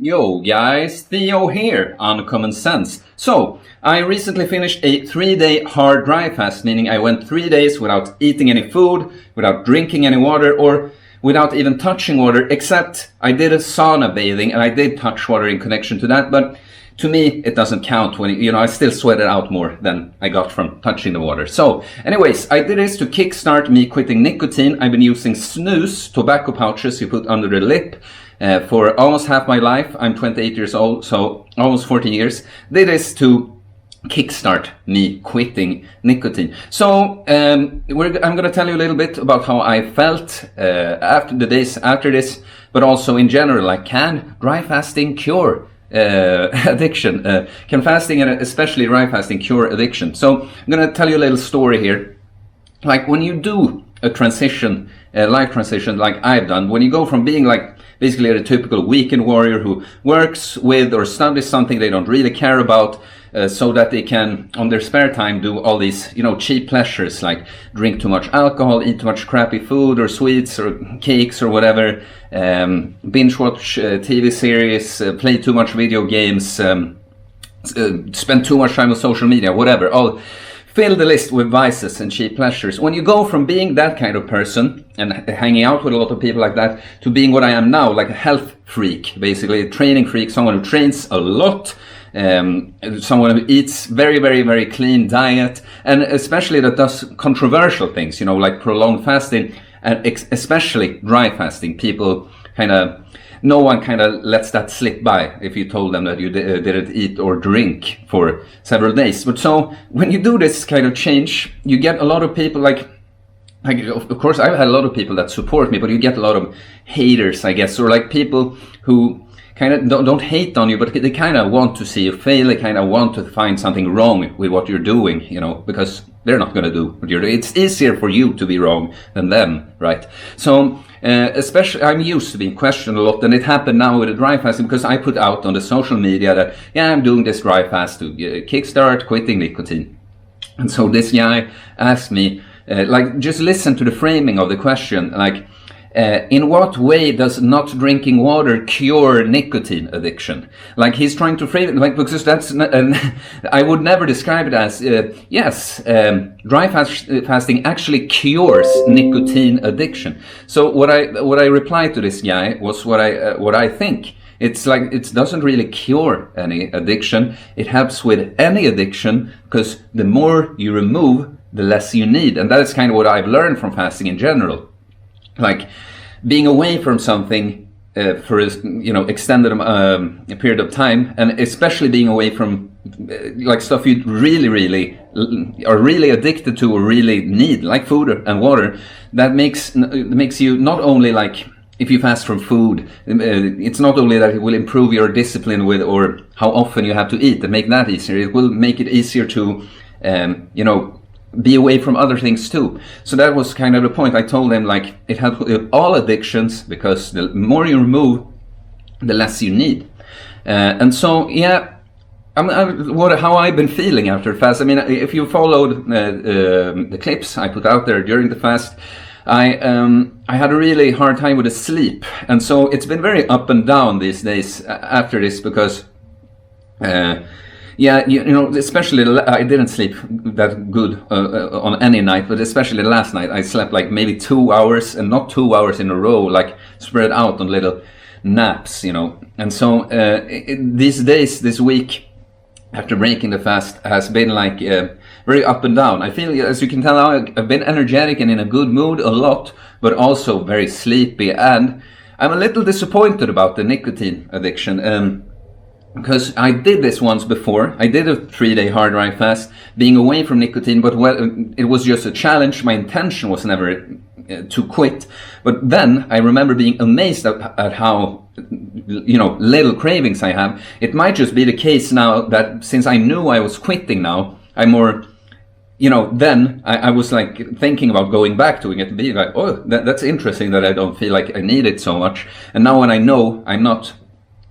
Yo guys, Theo here on Common Sense. So, I recently finished a 3-day hard dry fast, meaning I went 3 days without eating any food, without drinking any water, or without even touching water, except I did a sauna bathing and I did touch water in connection to that, but to me it doesn't count when, I still sweated out more than I got from touching the water. So, anyways, I did this to kickstart me quitting nicotine. I've been using snus, tobacco pouches you put under the lip, for almost half my life. I'm 28 years old, so almost 14 years. Did this to kickstart me quitting nicotine. So I'm going to tell you a little bit about how I felt after the days after this, but also in general, like, can dry fasting cure addiction? Can fasting, and especially dry fasting, cure addiction? So I'm going to tell you a little story here. Like, when you do a transition, a life transition like I've done, when you go from being like basically a typical weekend warrior who works with or studies something they don't really care about, so that they can, on their spare time, do all these, cheap pleasures like drink too much alcohol, eat too much crappy food or sweets or cakes or whatever, binge watch TV series, play too much video games, spend too much time on social media, whatever, all fill the list with vices and cheap pleasures. When you go from being that kind of person and hanging out with a lot of people like that to being what I am now, like a health freak, basically a training freak, someone who trains a lot, someone who eats very, very, very clean diet, and especially that does controversial things, like prolonged fasting, and especially dry fasting. No one kind of lets that slip by if you told them that you didn't eat or drink for several days. But so when you do this kind of change, you get a lot of people like of course I've had a lot of people that support me, but you get a lot of haters, I guess, or like people who kind of don't hate on you, but they kind of want to see you fail. They kind of want to find something wrong with what you're doing, because they're not going to do what you're doing. It's easier for you to be wrong than them, right? So especially, I'm used to being questioned a lot, and it happened now with the dry fasting because I put out on the social media that, I'm doing this dry fast to kickstart quitting nicotine. And so this guy asked me, just listen to the framing of the question, like, in what way does not drinking water cure nicotine addiction? Like, he's trying to frame it, like, because that's not, I would never describe it as, yes, dry fasting actually cures nicotine addiction. So what I replied to this guy was what I think. It's like, it doesn't really cure any addiction. It helps with any addiction because the more you remove, the less you need. And that is kind of what I've learned from fasting in general. Like, being away from something for extended period of time, and especially being away from like stuff you really are really addicted to or really need, like food and water, that makes you not only, like, if you fast from food, it's not only that it will improve your discipline with or how often you have to eat and make that easier, it will make it easier to be away from other things too. So that was kind of the point. I told them, like, it helps with all addictions because the more you remove, the less you need. And so, how I've been feeling after fast. I mean, if you followed the clips I put out there during the fast, I had a really hard time with the sleep, and so it's been very up and down these days after this because. Especially I didn't sleep that good on any night, but especially last night I slept like maybe 2 hours, and not 2 hours in a row, like spread out on little naps, And so these days, this week, after breaking the fast, has been like very up and down. I feel, as you can tell now, I've been energetic and in a good mood a lot, but also very sleepy, and I'm a little disappointed about the nicotine addiction. Because I did this once before. I did a 3-day hard dry fast, being away from nicotine, but it was just a challenge. My intention was never to quit. But then I remember being amazed at how, little cravings I have. It might just be the case now that since I knew I was quitting now, I'm more, then I was like thinking about going back to it and being like, oh, that's interesting that I don't feel like I need it so much. And now when I know I'm not,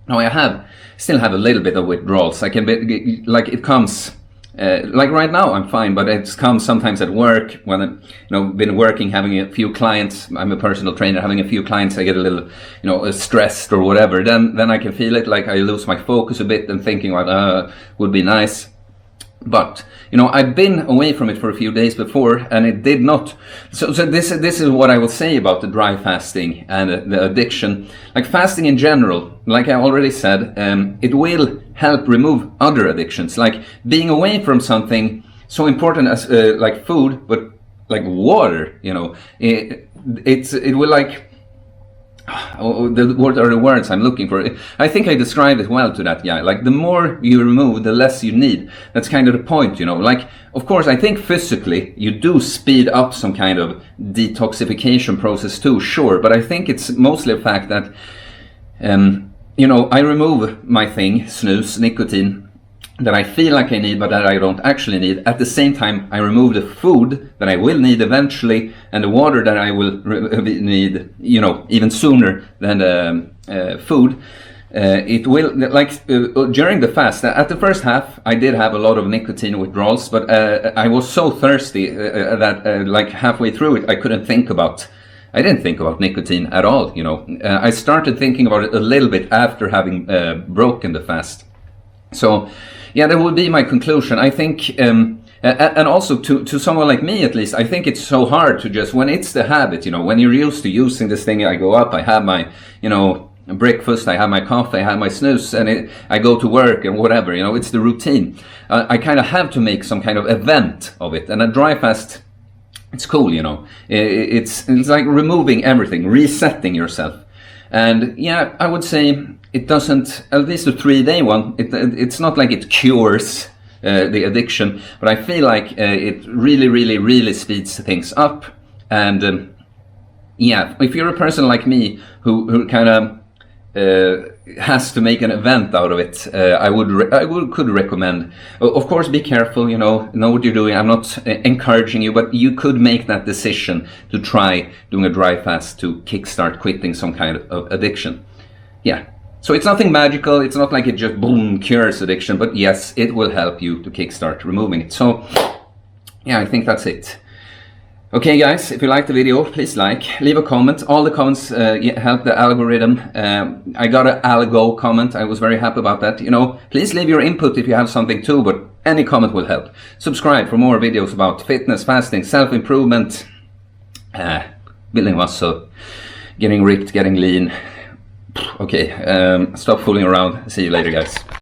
now I still have a little bit of withdrawals. I can be like, it comes like right now I'm fine, but it's come sometimes at work when I've been working, having a few clients. I'm a personal trainer, having a few clients, I get a little stressed or whatever. Then I can feel it, like I lose my focus a bit and thinking what would be nice. But I've been away from it for a few days before, and it did not. So this is what I will say about the dry fasting and the addiction. Like fasting in general, like I already said, it will help remove other addictions. Like being away from something so important as like food, but like water. It will like. What are the words I'm looking for? I think I described it well to that guy. Like the more you remove, the less you need. That's kind of the point, Like, of course, I think physically you do speed up some kind of detoxification process too, sure. But I think it's mostly a fact that, I remove my thing, snus, nicotine, that I feel like I need, but that I don't actually need. At the same time, I remove the food that I will need eventually, and the water that I will need, even sooner than food. It will, during the fast, at the first half, I did have a lot of nicotine withdrawals, but I was so thirsty that like halfway through it, I didn't think about nicotine at all, I started thinking about it a little bit after having broken the fast. So, yeah, that would be my conclusion. I think, and also to someone like me at least, I think it's so hard to just, when it's the habit, when you're used to using this thing, I go up, I have my, breakfast, I have my coffee, I have my snooze, and I go to work and whatever, it's the routine. I kind of have to make some kind of event of it, and a dry fast, it's cool, It's like removing everything, resetting yourself. And yeah, I would say it doesn't, at least the 3-day one, it's not like it cures the addiction, but I feel like it really, really, really speeds things up. And yeah, if you're a person like me who kind of has to make an event out of it, I could recommend. Of course, be careful. Know what you're doing. I'm not encouraging you, but you could make that decision to try doing a dry fast to kickstart quitting some kind of addiction. Yeah. So it's nothing magical. It's not like it just boom cures addiction, but yes, it will help you to kickstart removing it. So yeah, I think that's it. Okay guys, if you liked the video, please leave a comment. All the comments help the algorithm. I got an algo comment. I was very happy about that. Please leave your input if you have something too, but any comment will help. Subscribe for more videos about fitness, fasting, self-improvement, building muscle, getting ripped, getting lean. Okay, stop fooling around. See you later guys.